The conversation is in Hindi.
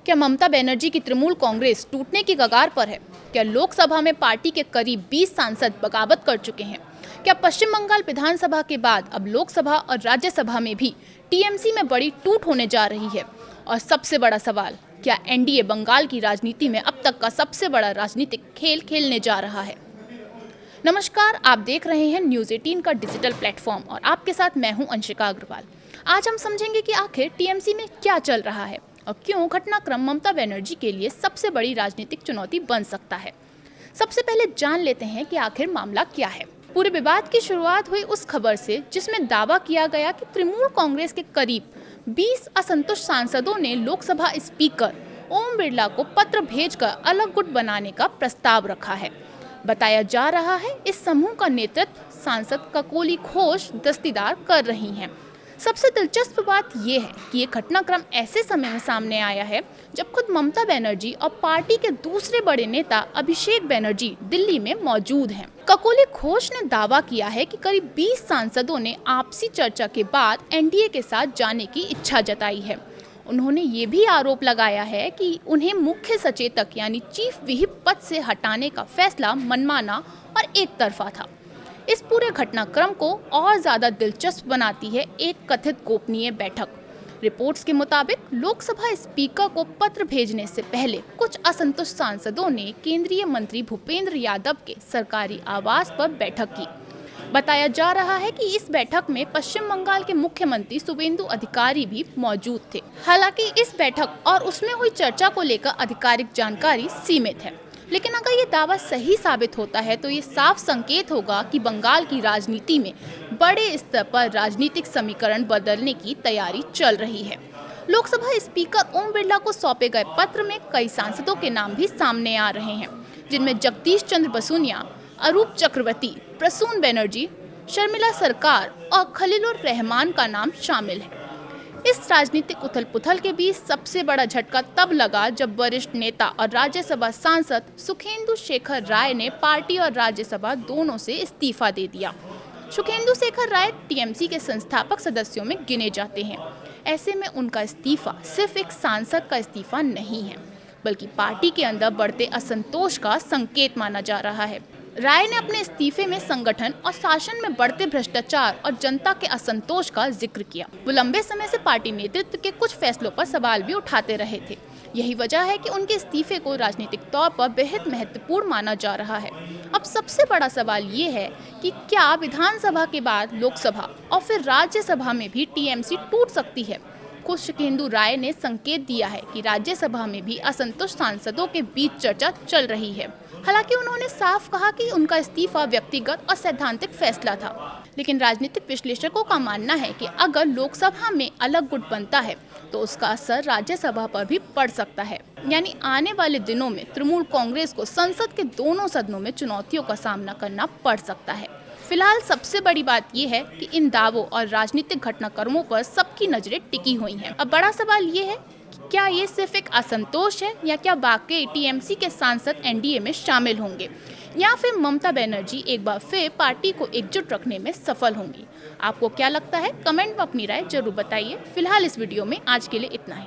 क्या ममता बनर्जी की तृणमूल कांग्रेस टूटने की कगार पर है? क्या लोकसभा में पार्टी के करीब 20 सांसद बगावत कर चुके हैं? क्या पश्चिम बंगाल विधानसभा के बाद अब लोकसभा और राज्यसभा में भी टीएमसी में बड़ी टूट होने जा रही है? और सबसे बड़ा सवाल, क्या एनडीए बंगाल की राजनीति में अब तक का सबसे बड़ा राजनीतिक खेल खेलने जा रहा है? नमस्कार, आप देख रहे हैं न्यूज़ 18 का डिजिटल प्लेटफॉर्म और आपके साथ मैं हूं अंशिका अग्रवाल। आज हम समझेंगे कि आखिर टीएमसी में क्या चल रहा है और क्यों घटनाक्रम ममता बनर्जी के लिए सबसे बड़ी राजनीतिक चुनौती बन सकता है। सबसे पहले जान लेते हैं कि आखिर मामला क्या है। पूरे विवाद की शुरुआत हुई उस खबर से जिसमें दावा किया गया कि तृणमूल कांग्रेस के करीब 20 असंतुष्ट सांसदों ने लोकसभा स्पीकर ओम बिरला को पत्र भेजकर अलग गुट बनाने का प्रस्ताव रखा है। बताया जा रहा है इस समूह का नेतृत्व सांसद ककोली घोष दस्तीदार कर रही हैं। सबसे दिलचस्प बात यह है कि ये घटनाक्रम ऐसे समय में सामने आया है जब खुद ममता बनर्जी और पार्टी के दूसरे बड़े नेता अभिषेक बनर्जी दिल्ली में मौजूद हैं। ककोली घोष ने दावा किया है कि करीब 20 सांसदों ने आपसी चर्चा के बाद एनडीए के साथ जाने की इच्छा जताई है। उन्होंने ये भी आरोप लगाया है कि उन्हें मुख्य सचेतक यानी चीफ व्हिप पद से हटाने का फैसला मनमाना और एक तरफा था। इस पूरे घटनाक्रम को और ज्यादा दिलचस्प बनाती है एक कथित गोपनीय बैठक। रिपोर्ट्स के मुताबिक लोकसभा स्पीकर को पत्र भेजने से पहले कुछ असंतुष्ट सांसदों ने केंद्रीय मंत्री भूपेंद्र यादव के सरकारी आवास पर बैठक की। बताया जा रहा है कि इस बैठक में पश्चिम बंगाल के मुख्यमंत्री शुभेंदु अधिकारी भी मौजूद थे। हालांकि इस बैठक और उसमें हुई चर्चा को लेकर आधिकारिक जानकारी सीमित है, लेकिन अगर ये दावा सही साबित होता है तो ये साफ संकेत होगा कि बंगाल की राजनीति में बड़े स्तर पर राजनीतिक समीकरण बदलने की तैयारी चल रही है। लोकसभा स्पीकर ओम बिरला को सौंपे गए पत्र में कई सांसदों के नाम भी सामने आ रहे हैं, जिनमें जगदीश चंद्र बसुनिया, अरूप चक्रवर्ती, प्रसून बनर्जी, शर्मिला सरकार और खलीलुर रहमान का नाम शामिल है। इस राजनीतिक उथल-पुथल के बीच सबसे बड़ा झटका तब लगा जब वरिष्ठ नेता और राज्यसभा सांसद सुखेंदु शेखर राय ने पार्टी और राज्यसभा दोनों से इस्तीफा दे दिया। सुखेंदु शेखर राय टीएमसी के संस्थापक सदस्यों में गिने जाते हैं। ऐसे में उनका इस्तीफा सिर्फ एक सांसद का इस्तीफा नहीं है, बल्कि पार्टी के अंदर बढ़ते असंतोष का संकेत माना जा रहा है। राय ने अपने इस्तीफे में संगठन और शासन में बढ़ते भ्रष्टाचार और जनता के असंतोष का जिक्र किया। वो लंबे समय से पार्टी नेतृत्व के कुछ फैसलों पर सवाल भी उठाते रहे थे। यही वजह है कि उनके इस्तीफे को राजनीतिक तौर पर बेहद महत्वपूर्ण माना जा रहा है। अब सबसे बड़ा सवाल ये है कि क्या विधानसभा के बाद लोकसभा और फिर राज्यसभा में भी टीएमसी टूट सकती है। खुद सुखेंदु राय ने संकेत दिया है कि राज्यसभा में भी असंतुष्ट सांसदों के बीच चर्चा चल रही है। हालांकि उन्होंने साफ कहा कि उनका इस्तीफा व्यक्तिगत और सैद्धांतिक फैसला था, लेकिन राजनीतिक विश्लेषकों का मानना है कि अगर लोकसभा में अलग गुट बनता है तो उसका असर राज्यसभा पर भी पड़ सकता है। यानी आने वाले दिनों में तृणमूल कांग्रेस को संसद के दोनों सदनों में चुनौतियों का सामना करना पड़ सकता है। फिलहाल सबसे बड़ी बात यह है कि इन दावों और राजनीतिक घटनाक्रमों पर सबकी नजरें टिकी हुई हैं। अब बड़ा सवाल ये है कि क्या ये सिर्फ एक असंतोष है या क्या वाकई टीएमसी के सांसद एनडीए में शामिल होंगे, या फिर ममता बनर्जी एक बार फिर पार्टी को एकजुट रखने में सफल होंगी। आपको क्या लगता है? कमेंट में अपनी राय जरूर बताइए। फिलहाल इस वीडियो में आज के लिए इतना ही।